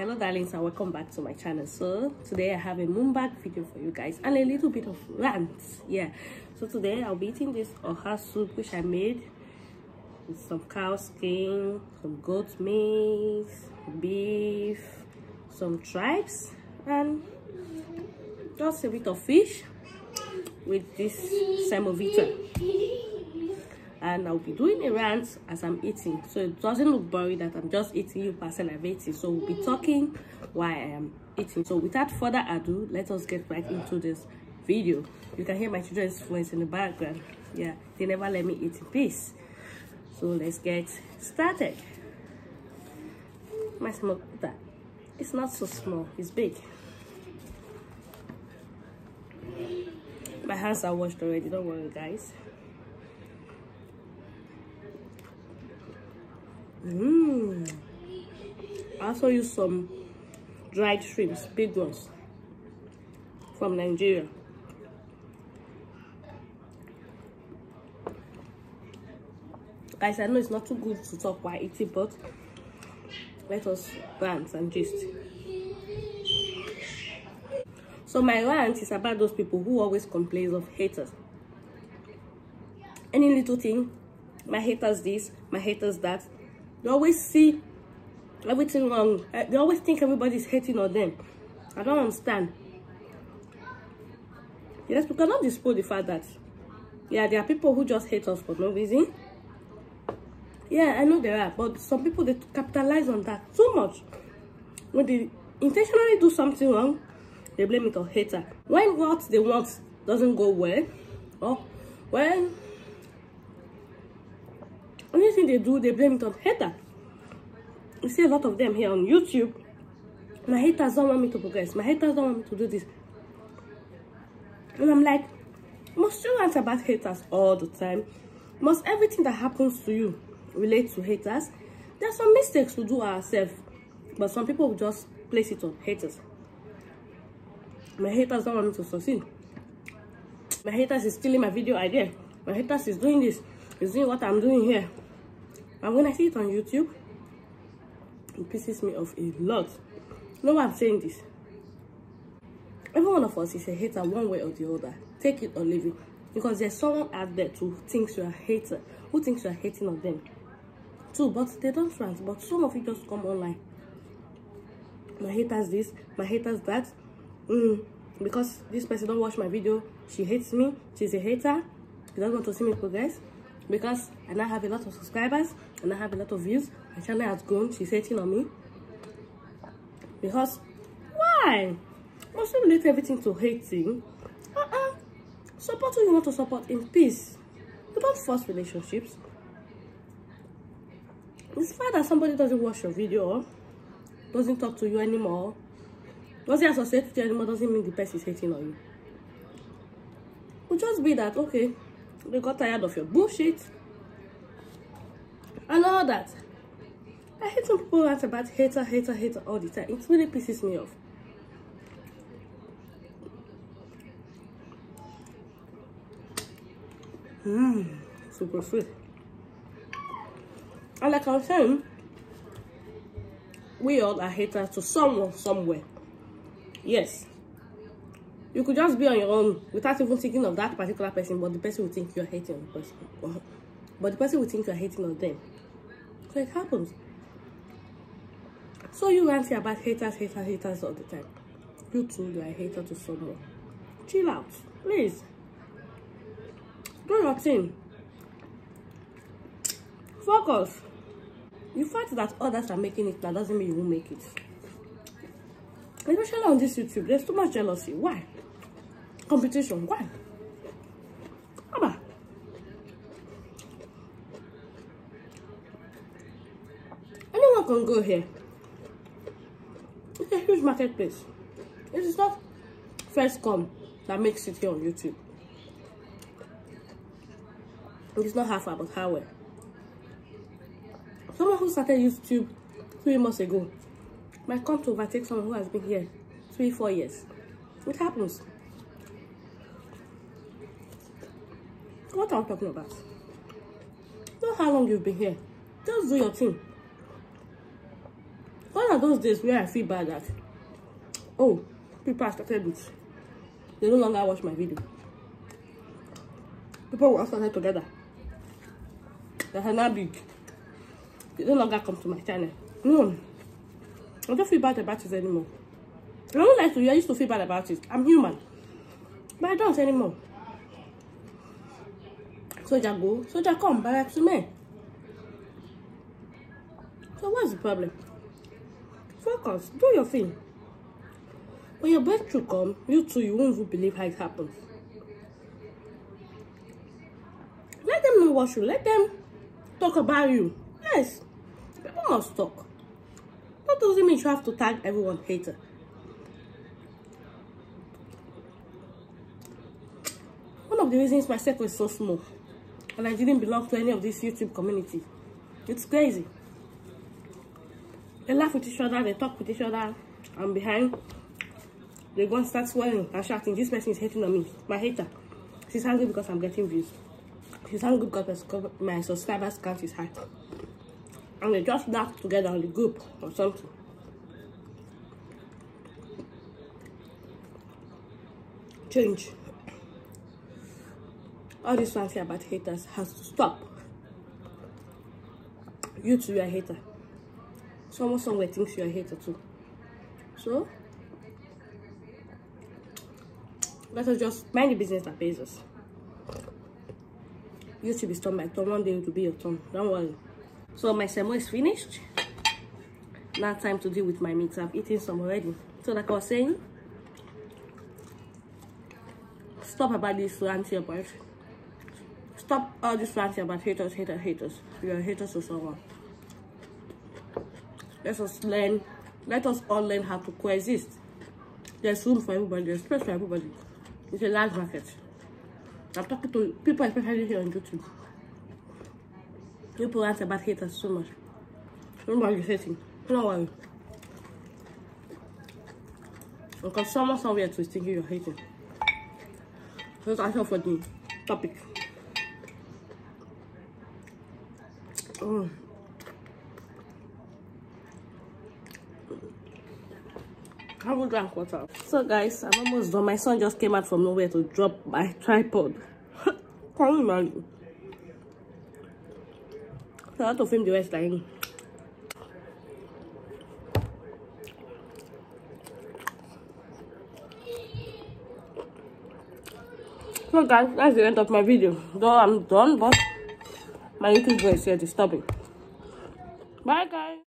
Hello darlings, and welcome back to my channel. So today I have a Mukbang video for you guys and a little bit of rant. Yeah, so today I'll be eating this oha soup which I made with some cow skin, some goat meat, beef, some tribes, and just a bit of fish with this Semovita. And I'll be doing a rant as I'm eating, so it doesn't look boring that I'm just eating you person I've eaten. So we'll be talking while I am eating. So without further ado, let us get right into this video. You can hear my children's voice in the background. Yeah, they never let me eat in peace. So let's get started. My Semovita, it's not so small, it's big. My hands are washed already, don't worry guys. I also use some dried shrimps, big ones, from Nigeria. Guys, I know it's not too good to talk while eating, but let us rant and gist. So my rant is about those people who always complain of haters. Any little thing, my haters this, my haters that. They always see everything wrong. They always think everybody's hating on them. I don't understand. Yes, we cannot dispute the fact that, yeah, there are people who just hate us for no reason. Yeah, I know there are, but some people, they capitalize on that so much. When they intentionally do something wrong, they blame it on hater. When what they want doesn't go well, or when anything they do, they blame it on hater. You see a lot of them here on YouTube. My haters don't want me to progress. My haters don't want me to do this. And I'm like, must you rant about haters all the time? Must everything that happens to you relate to haters? There are some mistakes we do ourselves, but some people will just place it on haters. My haters don't want me to succeed. My haters is stealing my video idea. My haters is doing this. Is doing what I'm doing here. And when I see it on YouTube, it pisses me off a lot. You know why I'm saying this? Every one of us is a hater one way or the other. Take it or leave it. Because there's someone out there who thinks you're a hater, who thinks you're hating on them too, but they don't rant. But some of you just come online. My haters this, my haters that. Because this person don't watch my video, she hates me, she's a hater, she doesn't want to see me progress. Because I now have a lot of subscribers and I have a lot of views, my channel has grown, she's hating on me. Because why? Must you relate everything to hating? Support who you want to support in peace. You don't force relationships. It's fine that somebody doesn't watch your video, doesn't talk to you anymore, doesn't associate with you anymore, doesn't mean the person is hating on you. It will just be that, okay, they got tired of your bullshit and all that. I hate when people rant about hater all the time. It really pisses me off. Super sweet. And like I was saying, we all are haters to someone somewhere. Yes. You could just be on your own without even thinking of that particular person, but the person will think you're hating on the person. But the person will think you're hating on them. So it happens. So you rant about haters all the time. You too, you're a hater to someone. Chill out, please. Do your thing. Focus. The fact that others are making it, that doesn't mean you won't make it. Especially on this YouTube, there's too much jealousy. Why? Competition. Why? Abba. Anyone can go here. It's a huge marketplace. It is not first come that makes it here on YouTube. It's not half about how well. Someone who started YouTube 3 months ago might come to overtake someone who has been here 3-4 years. It happens. What I'm talking about. Not how long you've been here. Just do your thing. One of those days where I feel bad that, oh, people are started with, they no longer watch my video. People were started together. They are now big. They no longer come to my channel. No, I don't feel bad about it anymore. I don't like to. I used to feel bad about it. I'm human, but I don't anymore. Soldier go, soldier come back to me. So what's the problem? Focus, do your thing. When your breakthrough come, you too, you won't even believe how it happens. Let them know what you. Let them talk about you. Yes, people must talk. That doesn't mean you have to tag everyone hater. One of the reasons my circle is so small and I didn't belong to any of this YouTube community. It's crazy. They laugh with each other, they talk with each other, and behind they go and start swearing and shouting, this person is hating on me. My hater. She's angry because I'm getting views. She's angry because my subscribers count is high. And they just laugh together on the group or something. Change. All this fancy about haters has to stop. You too, you're a hater. Someone somewhere thinks you're a hater too. So let us just mind the business that pays us. YouTube is turn by turn. One day it will be your turn. Don't worry. So my semo is finished. Now time to deal with my meat. I've eaten some already. So like I was saying, stop about this ranting about. Stop all this ranting about haters. You're haters to someone. Let us all learn how to coexist. There's room for everybody, there's space for everybody. It's a large market. I'm talking to people, especially here on YouTube. People rant about haters so much. Nobody's hating. Don't worry. Because someone somewhere is thinking you're hating. So that's all for the topic. I will drink water. So guys, I'm almost done. My son just came out from nowhere to drop my tripod. Can you imagine? So I had to film the rest lying. So guys, that's the end of my video. Though I'm done, but my YouTube voice is here disturbing. Bye guys.